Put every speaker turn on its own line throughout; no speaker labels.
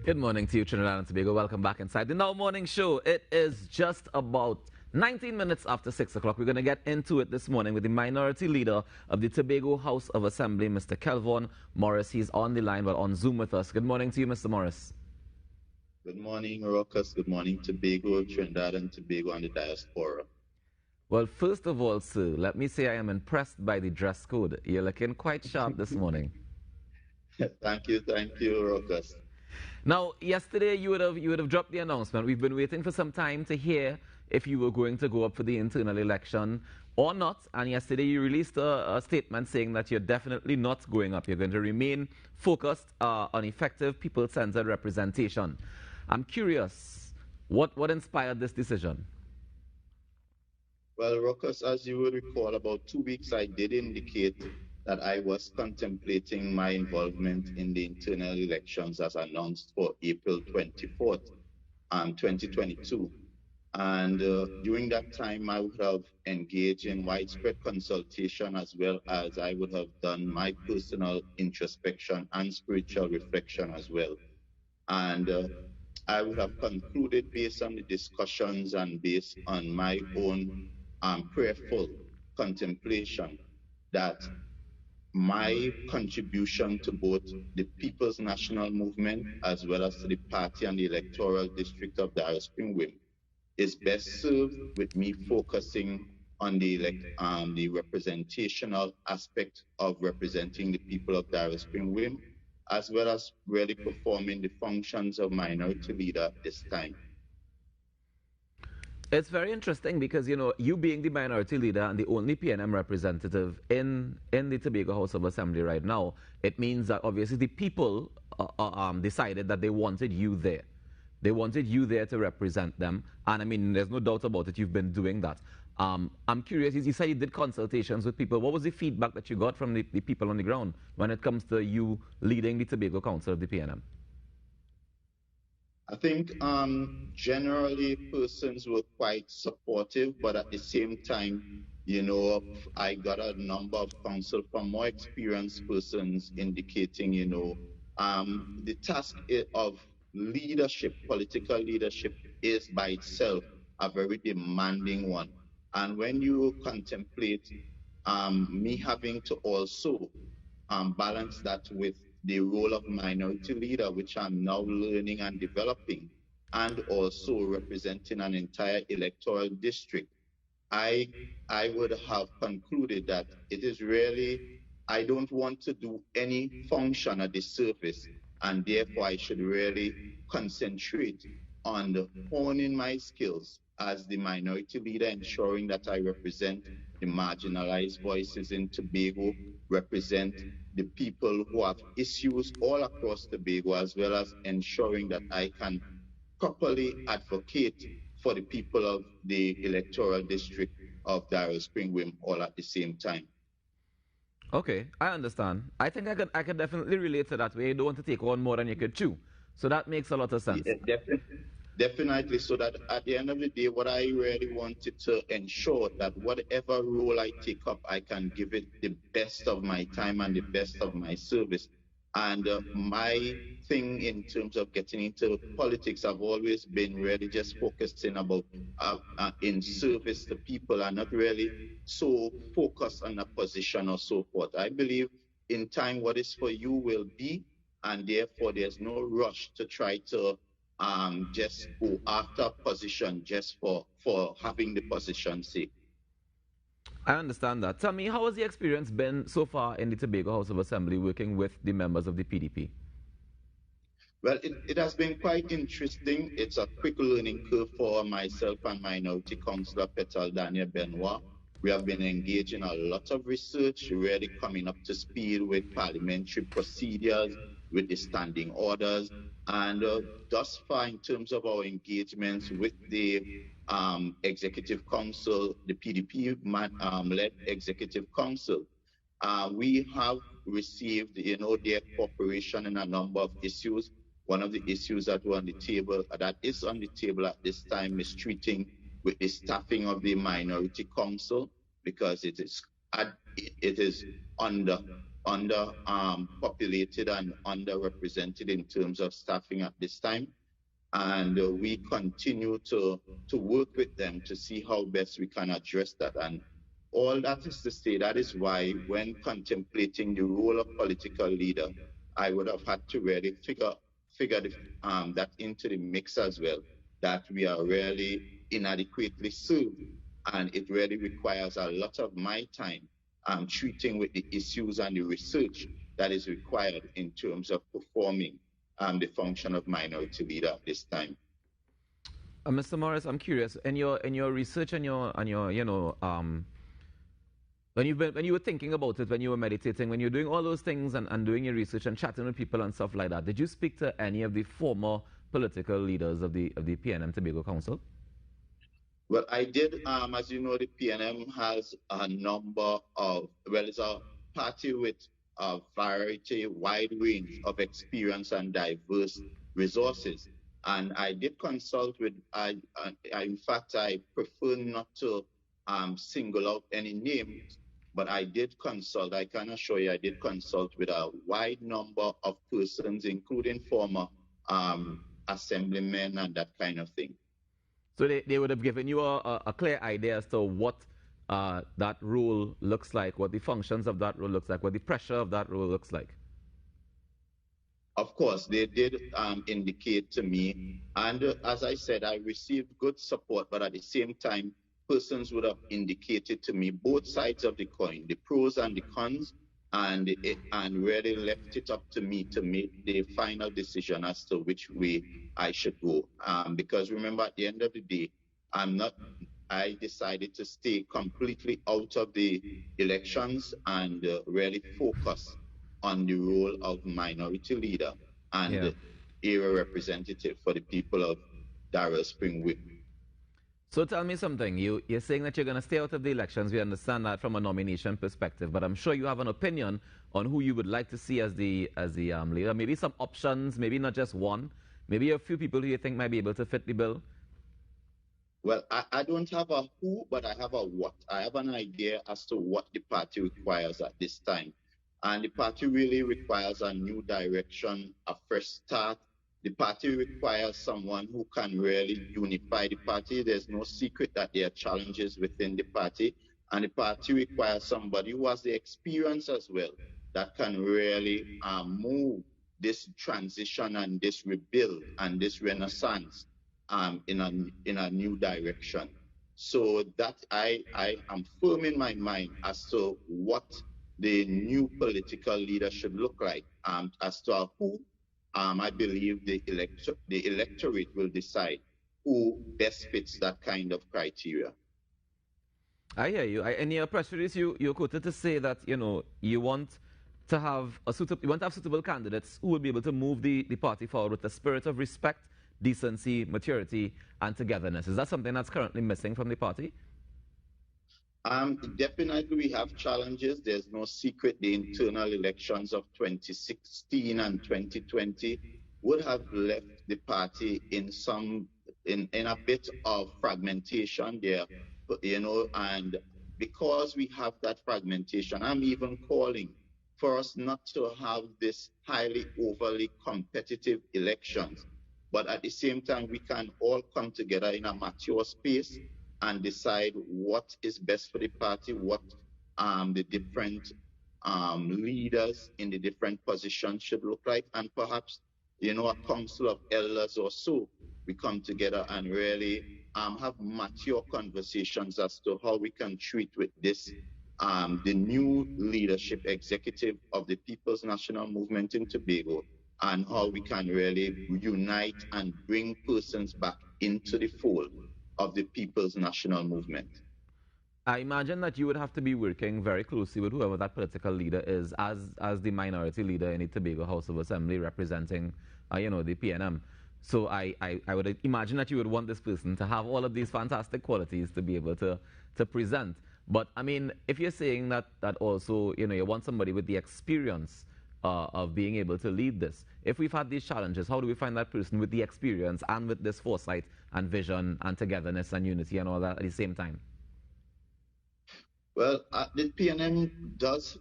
Good morning to you, Trinidad and Tobago. Welcome back inside the Now Morning Show. It is just about 19 minutes after 6 o'clock. We're going to get into it this morning with the Minority Leader of the Tobago House of Assembly, Mr. Kelvon Morris. He's on the line, but on Zoom with us. Good morning to you, Mr. Morris.
Good morning, Ruckus. Good morning, Tobago, Trinidad and Tobago, and the diaspora.
Well, first of all, sir, let me say I am impressed by the dress code. You're looking quite sharp this morning.
Thank you, Ruckus.
Now, yesterday you would have dropped the announcement. We've been waiting for some time to hear if you were going to go up for the internal election or not. And yesterday you released a statement saying that you're definitely not going up. You're going to remain focused on effective people-centered representation. I'm curious, what inspired this decision?
Well, Ruckus, as you will recall, about 2 weeks I did indicate that I was contemplating my involvement in the internal elections as announced for April 24th, 2022. And during that time, I would have engaged in widespread consultation, as well as I would have done my personal introspection and spiritual reflection as well. And I would have concluded, based on the discussions and based on my own prayerful contemplation, that my contribution to both the People's National Movement as well as to the party and the electoral district of Dar es Salaam is best served with me focusing on the representational aspect of representing the people of Dar es Salaam, as well as really performing the functions of minority leader at this time.
It's very interesting because, you know, you being the minority leader and the only PNM representative in the Tobago House of Assembly right now, it means that obviously the people decided that they wanted you there. They wanted you there to represent them. And I mean, there's no doubt about it, you've been doing that. I'm curious, you said you did consultations with people. What was the feedback that you got from the people on the ground when it comes to you leading the Tobago Council of the PNM?
I think generally persons were quite supportive, but at the same time, you know, I got a number of counsel from more experienced persons indicating, you know, the task of leadership, political leadership, is by itself a very demanding one. And when you contemplate me having to also balance that with the role of minority leader, which I'm now learning and developing, and also representing an entire electoral district, I would have concluded that it is really, I don't want to do any function at the surface, and therefore I should really concentrate on honing my skills as the minority leader, ensuring that I represent the marginalized voices in Tobago, represent the people who have issues all across Tobago, as well as ensuring that I can properly advocate for the people of the electoral district of Dar es Salaam all at the same time.
Okay, I understand. I think I could definitely relate to that, where you don't want to take on more than you could chew. So that makes a lot of sense.
Yeah, definitely. So that at the end of the day, what I really wanted to ensure that whatever role I take up, I can give it the best of my time and the best of my service. And my thing in terms of getting into politics, I've always been really just focusing about in service to people, and not really so focused on a position or so forth. I believe in time what is for you will be, and therefore there's no rush to try to just go after a position just for having the position's sake.
I understand that. Tell me, how has the experience been so far in the Tobago House of Assembly working with the members of the PDP?
Well, it has been quite interesting. It's a quick learning curve for myself and Minority Councillor Petal Daniel Benoit. We have been engaging a lot of research, really coming up to speed with parliamentary procedures, with the standing orders, and thus far in terms of our engagements with the Executive Council, the PDP-led Executive Council, we have received, you know, their cooperation in a number of issues. One of the issues that were on the table, that is on the table at this time, is treating with the staffing of the Minority Council, because it is under populated and underrepresented in terms of staffing at this time. And we continue to work with them to see how best we can address that. And all that is to say, that is why when contemplating the role of political leader, I would have had to really figure that into the mix as well, that we are really inadequately served. And it really requires a lot of my time treating with the issues and the research that is required in terms of performing the function of minority leader at this time.
Mr. Morris, I'm curious. In your research and your when you were thinking about it, when you were meditating, when you were doing all those things and doing your research and chatting with people and stuff like that, did you speak to any of the former political leaders of the PNM Tobago Council?
Well, I did. As you know, the PNM has a number of, well, it's a party with a variety, wide range of experience and diverse resources. And I did consult with, in fact, I prefer not to single out any names, but I did consult, I can assure you, I did consult with a wide number of persons, including former assemblymen and that kind of thing.
So they would have given you a clear idea as to what that role looks like, what the functions of that role looks like, what the pressure of that role looks like.
Of course, they did indicate to me. And as I said, I received good support, but at the same time, persons would have indicated to me both sides of the coin, the pros and the cons, and really left it up to me to make the final decision as to which way I should go. Because remember, at the end of the day, I decided to stay completely out of the elections and really focus on the role of minority leader and area representative for the people of Darrell Spring Whip.
So tell me something. You're saying that you're going to stay out of the elections. We understand that from a nomination perspective, but I'm sure you have an opinion on who you would like to see as the leader. Maybe some options, maybe not just one. Maybe a few people who you think might be able to fit the bill.
Well, I don't have a who, but I have a what. I have an idea as to what the party requires at this time. And the party really requires a new direction, a fresh start. The party requires someone who can really unify the party. There's no secret that there are challenges within the party. And the party requires somebody who has the experience as well that can really move this transition and this rebuild and this renaissance in a new direction. So that I am firm in my mind as to what the new political leader should look like. As to who, I believe the electorate will decide who best fits that kind of criteria.
I hear you. In your press release, you quoted to say that you want to have suitable candidates who will be able to move the party forward with a spirit of respect, decency, maturity, and togetherness. Is that something that's currently missing from the party?
Definitely we have challenges. There's no secret the internal elections of 2016 and 2020 would have left the party in a bit of fragmentation there, and because we have that fragmentation, I'm even calling for us not to have this highly overly competitive elections, but at the same time, we can all come together in a mature space and decide what is best for the party, what the different leaders in the different positions should look like, and perhaps, a council of elders or so, we come together and really have mature conversations as to how we can treat with this, the new leadership executive of the People's National Movement in Tobago, and how we can really unite and bring persons back into the fold of the People's National Movement.
I imagine that you would have to be working very closely with whoever that political leader is as the minority leader in the Tobago House of Assembly representing, the PNM. So I would imagine that you would want this person to have all of these fantastic qualities to be able to present. But, I mean, if you're saying that also, you want somebody with the experience of being able to lead this. If we've had these challenges, how do we find that person with the experience and with this foresight and vision and togetherness and unity and all that at the same time?
Well, the PNM does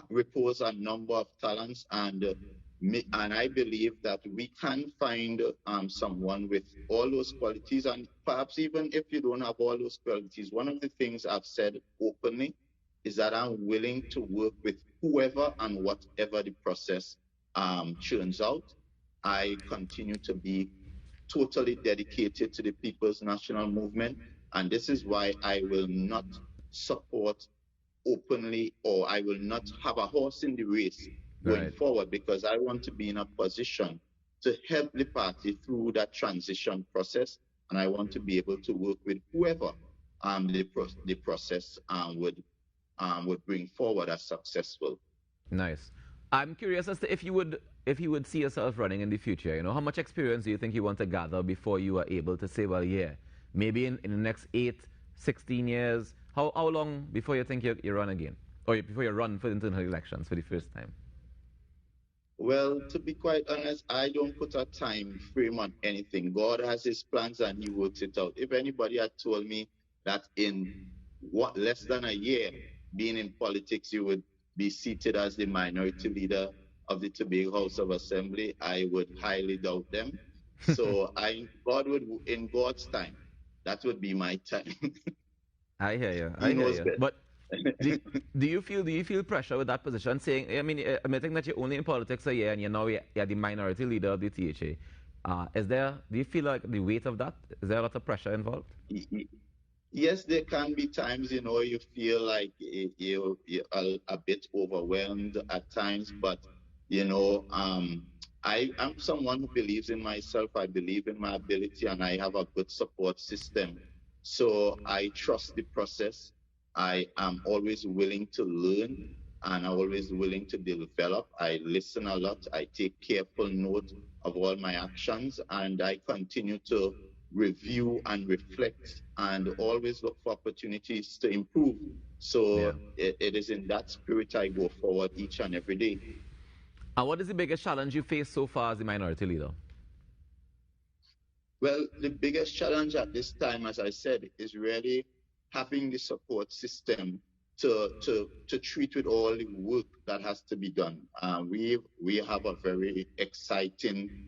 repose a number of talents, and I believe that we can find someone with all those qualities. And perhaps even if you don't have all those qualities, one of the things I've said openly is that I'm willing to work with whoever and whatever the process churns out. I continue to be totally dedicated to the People's National Movement, and this is why I will not support openly, or I will not have a horse in the race going forward, because I want to be in a position to help the party through that transition process, and I want to be able to work with whoever the process would bring forward as successful.
Nice. I'm curious as to if you would see yourself running in the future. How much experience do you think you want to gather before you are able to say, well, yeah, maybe in the next 8, 16 years, how long before you think you run again? Or before you run for the internal elections for the first time?
Well, to be quite honest, I don't put a time frame on anything. God has his plans and he works it out. If anybody had told me that in less than a year being in politics, you would be seated as the minority leader of the Tobago House of Assembly, I would highly doubt them. So God would, in God's time, that would be my time.
I hear you.
He
I hear
knows
you.
best.
But do you feel pressure with that position? Saying, I mean, admitting that you're only in politics a year and you're the minority leader of the THA. Do you feel like the weight of that? Is there a lot of pressure involved?
Yes, there can be times, you feel like you're a bit overwhelmed at times, but, I'm someone who believes in myself. I believe in my ability and I have a good support system. So I trust the process. I am always willing to learn and I'm always willing to develop. I listen a lot. I take careful note of all my actions and I continue to review and reflect and always look for opportunities to improve. So it is in that spirit I go forward each and every day.
And what is the biggest challenge you face so far as the minority leader?
Well, the biggest challenge at this time, as I said, is really having the support system to treat with all the work that has to be done. We have a very exciting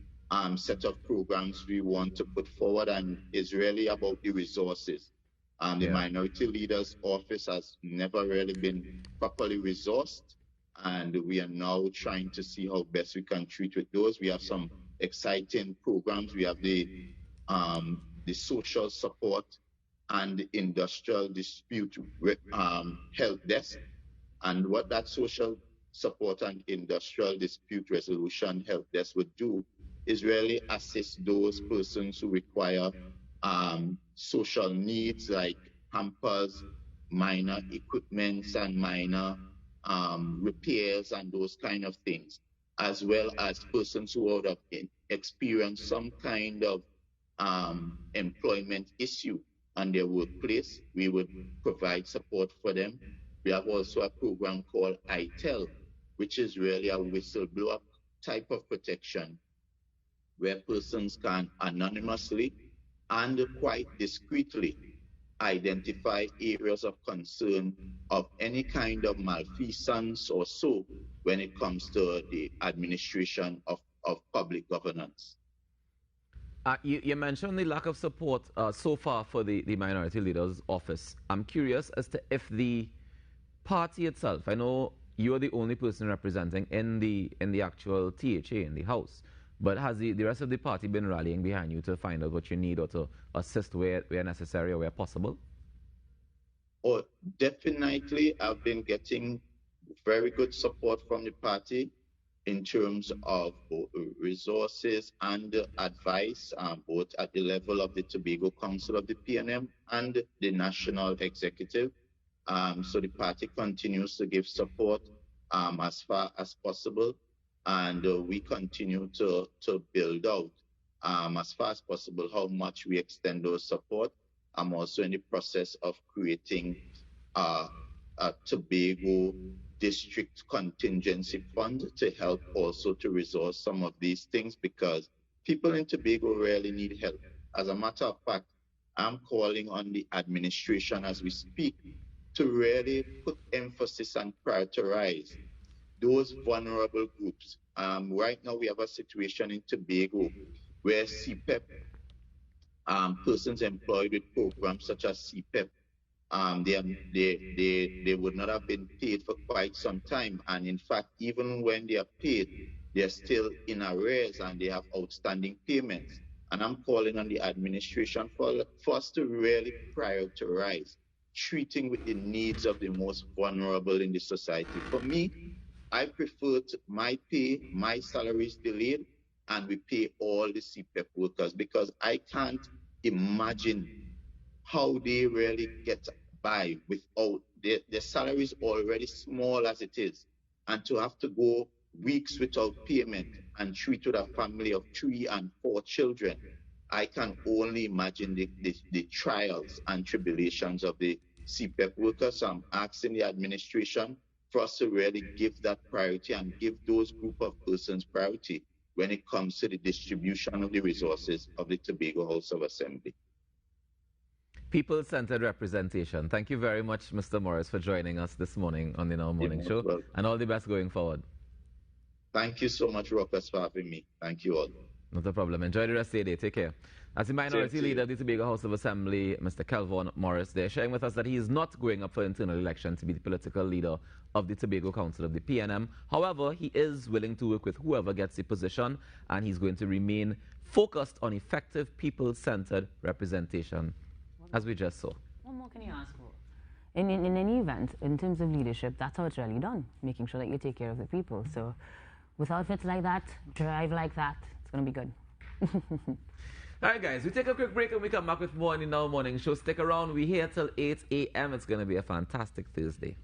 set of programs we want to put forward, and it's really about the resources. The Minority Leaders Office has never really been properly resourced, and we are now trying to see how best we can treat with those. We have some exciting programs. We have the social support and the industrial dispute help desk. And what that social support and industrial dispute resolution help desk would do is really assist those persons who require social needs like hampers, minor equipments, and minor repairs and those kind of things, as well as persons who would have experienced some kind of employment issue on their workplace. We would provide support for them. We have also a program called ITEL, which is really a whistleblower type of protection where persons can anonymously and quite discreetly identify areas of concern of any kind of malfeasance or so when it comes to the administration of public governance.
You mentioned the lack of support so far for the Minority Leaders Office. I'm curious as to if the party itself, I know you're the only person representing in the actual THA in the House, but has the rest of the party been rallying behind you to find out what you need or to assist where necessary or where possible?
Oh, definitely, I've been getting very good support from the party in terms of resources and advice, both at the level of the Tobago Council of the PNM and the National Executive. So the party continues to give support as far as possible, and we continue to build out as far as possible how much we extend those support. I'm also in the process of creating a Tobago district contingency fund to help also to resource some of these things, because people in Tobago really need help. As a matter of fact, I'm calling on the administration as we speak to really put emphasis and prioritize those vulnerable groups. Right now, we have a situation in Tobago where CPEP, persons employed with programs such as CPEP, they would not have been paid for quite some time. And in fact, even when they are paid, they're still in arrears and they have outstanding payments. And I'm calling on the administration for us to really prioritize treating with the needs of the most vulnerable in the society. For me, I prefer my salary is delayed and we pay all the CPEP workers because I can't imagine how they really get by without their salary is already small as it is. And to have to go weeks without payment and treat with a family of 3 and 4 children, I can only imagine the trials and tribulations of the CPEP workers. So I'm asking the administration for us to really give that priority and give those group of persons priority when it comes to the distribution of the resources of the Tobago House of Assembly.
People-centered representation. Thank you very much, Mr. Morris, for joining us this morning on the Now Morning Show.
Well,
and all the best going forward.
Thank you so much, Ruckus, for having me. Thank you all.
Not a problem. Enjoy the rest of your day. Take care. As the minority leader of the Tobago House of Assembly, Mr. Kelvon Morris, they're sharing with us that he is not going up for internal election to be the political leader of the Tobago Council of the PNM. However, he is willing to work with whoever gets the position, and he's going to remain focused on effective people-centered representation, as we just saw.
What more can you ask for? In any event, in terms of leadership, that's how it's really done, making sure that you take care of the people. So with outfits like that, drive like that, it's going to be good.
All right, guys, we take a quick break and we come back with more on the Now Morning Show. Stick around. We're here till 8 a.m. It's going to be a fantastic Thursday.